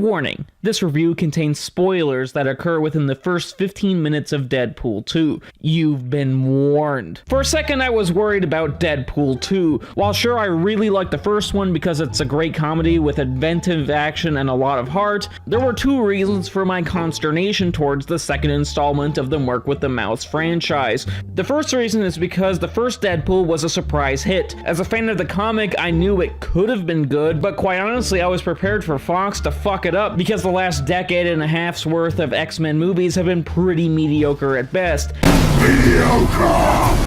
Warning, this review contains spoilers that occur within the first 15 minutes of Deadpool 2. You've been warned. For a second I was worried about Deadpool 2. While sure I really liked the first one because it's a great comedy with inventive action and a lot of heart, there were two reasons for my consternation towards the second installment of the Merc with the Mouse franchise. The first reason is because the first Deadpool was a surprise hit. As a fan of the comic, I knew it could have been good, but quite honestly I was prepared for Fox to fuck it up because the last decade and a half's worth of X-Men movies have been pretty mediocre at best. Mediocre!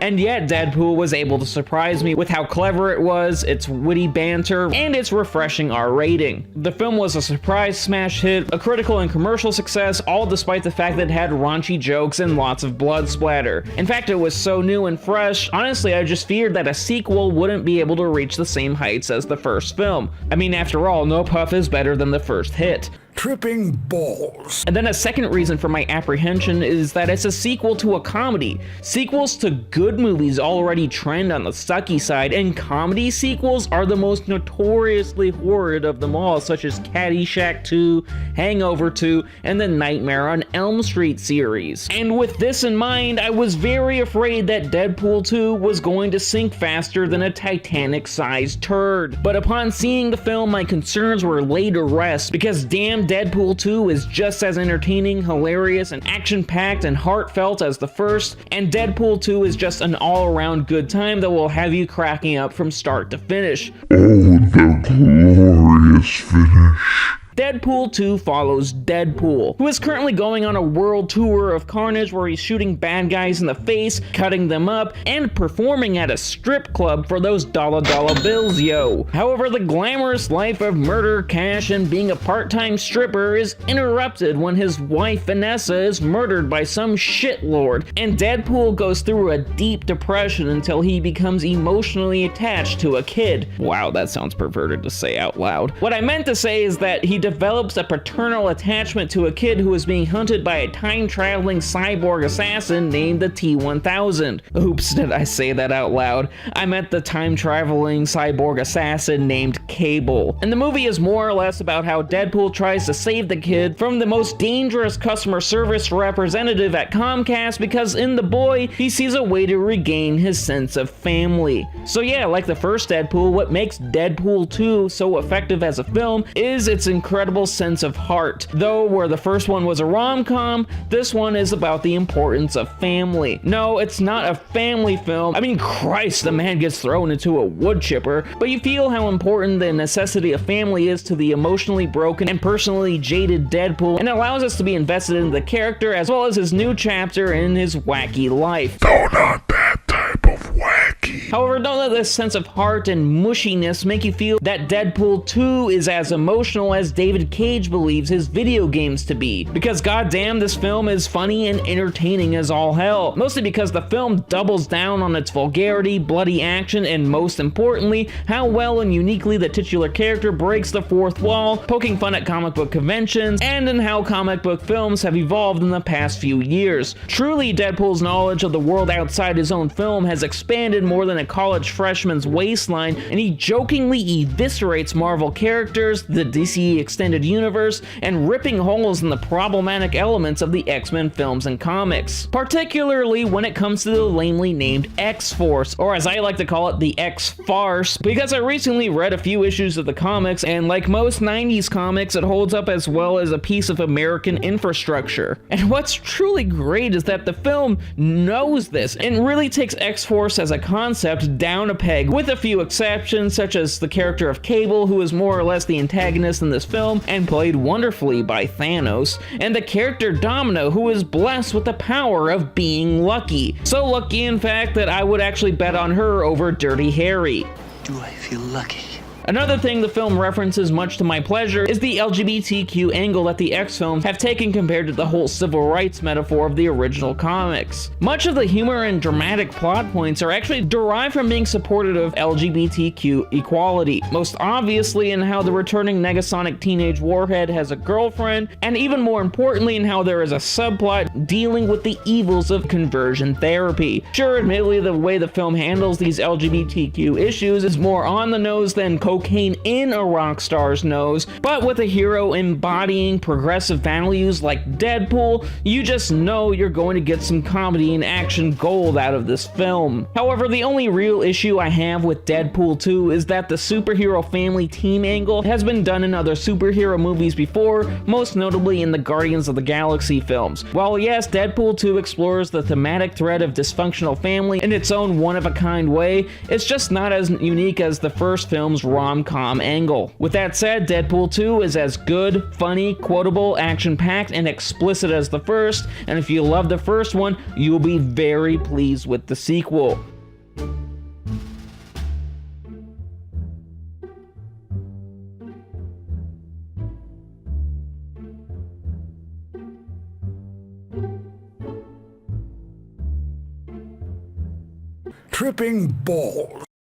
And yet Deadpool was able to surprise me with how clever it was, its witty banter, and its refreshing R rating. The film was a surprise smash hit, a critical and commercial success, all despite the fact that it had raunchy jokes and lots of blood splatter. In fact, it was so new and fresh, honestly I just feared that a sequel wouldn't be able to reach the same heights as the first film. I mean, after all, no puff is better than the first hit. Tripping balls. And then a second reason for my apprehension is that it's a sequel to a comedy. Sequels to good movies already trend on the sucky side, and comedy sequels are the most notoriously horrid of them all, such as Caddyshack 2, Hangover 2, and the Nightmare on Elm Street series. And with this in mind, I was very afraid that Deadpool 2 was going to sink faster than a Titanic-sized turd. But upon seeing the film, my concerns were laid to rest, because damn, Deadpool 2 is just as entertaining, hilarious, and action-packed and heartfelt as the first, and Deadpool 2 is just an all-around good time that will have you cracking up from start to finish. Oh, the glorious finish. Deadpool 2 follows Deadpool, who is currently going on a world tour of carnage where he's shooting bad guys in the face, cutting them up, and performing at a strip club for those dollar bills, yo. However, the glamorous life of murder, cash, and being a part-time stripper is interrupted when his wife Vanessa is murdered by some shitlord, and Deadpool goes through a deep depression until he becomes emotionally attached to a kid. Wow, that sounds perverted to say out loud. What I meant to say is that he develops a paternal attachment to a kid who is being hunted by a time-traveling cyborg assassin named the T-1000. Oops, did I say that out loud? I meant the time-traveling cyborg assassin named Cable. And the movie is more or less about how Deadpool tries to save the kid from the most dangerous customer service representative at Comcast because in the boy, he sees a way to regain his sense of family. So yeah, like the first Deadpool, what makes Deadpool 2 so effective as a film is its incredible sense of heart. Though where the first one was a rom-com, this one is about the importance of family. No, it's not a family film. I mean, Christ, the man gets thrown into a wood chipper, but you feel how important the necessity of family is to the emotionally broken and personally jaded Deadpool, and allows us to be invested in the character as well as his new chapter in his wacky life. Though not that type of wacky. However, don't let this sense of heart and mushiness make you feel that Deadpool 2 is as emotional as David Cage believes his video games to be, because goddamn, this film is funny and entertaining as all hell, mostly because the film doubles down on its vulgarity, bloody action, and most importantly, how well and uniquely the titular character breaks the fourth wall, poking fun at comic book conventions, and in how comic book films have evolved in the past few years. Truly, Deadpool's knowledge of the world outside his own film has expanded more than a college freshman's waistline, and he jokingly eviscerates Marvel characters, the DC extended universe, and ripping holes in the problematic elements of the X-Men films and comics. Particularly when it comes to the lamely named X-Force, or as I like to call it, the X-Farce, because I recently read a few issues of the comics, and like most 90s comics, it holds up as well as a piece of American infrastructure. And what's truly great is that the film knows this, and really takes X-Force as a concept down a peg, with a few exceptions, such as the character of Cable, who is more or less the antagonist in this film, and played wonderfully by Thanos, and the character Domino, who is blessed with the power of being lucky. So lucky, in fact, that I would actually bet on her over Dirty Harry. Do I feel lucky? Another thing the film references, much to my pleasure, is the LGBTQ angle that the X-films have taken compared to the whole civil rights metaphor of the original comics. Much of the humor and dramatic plot points are actually derived from being supportive of LGBTQ equality, most obviously in how the returning Negasonic teenage warhead has a girlfriend, and even more importantly in how there is a subplot dealing with the evils of conversion therapy. Sure, admittedly, the way the film handles these LGBTQ issues is more on the nose than cocaine in a rock star's nose, but with a hero embodying progressive values like Deadpool, you just know you're going to get some comedy and action gold out of this film. However, the only real issue I have with Deadpool 2 is that the superhero family team angle has been done in other superhero movies before, most notably in the Guardians of the Galaxy films. While yes, Deadpool 2 explores the thematic thread of dysfunctional family in its own one-of-a-kind way, it's just not as unique as the first film's rom-com angle. With that said, Deadpool 2 is as good, funny, quotable, action-packed, and explicit as the first, and if you love the first one, you'll be very pleased with the sequel. Tripping balls.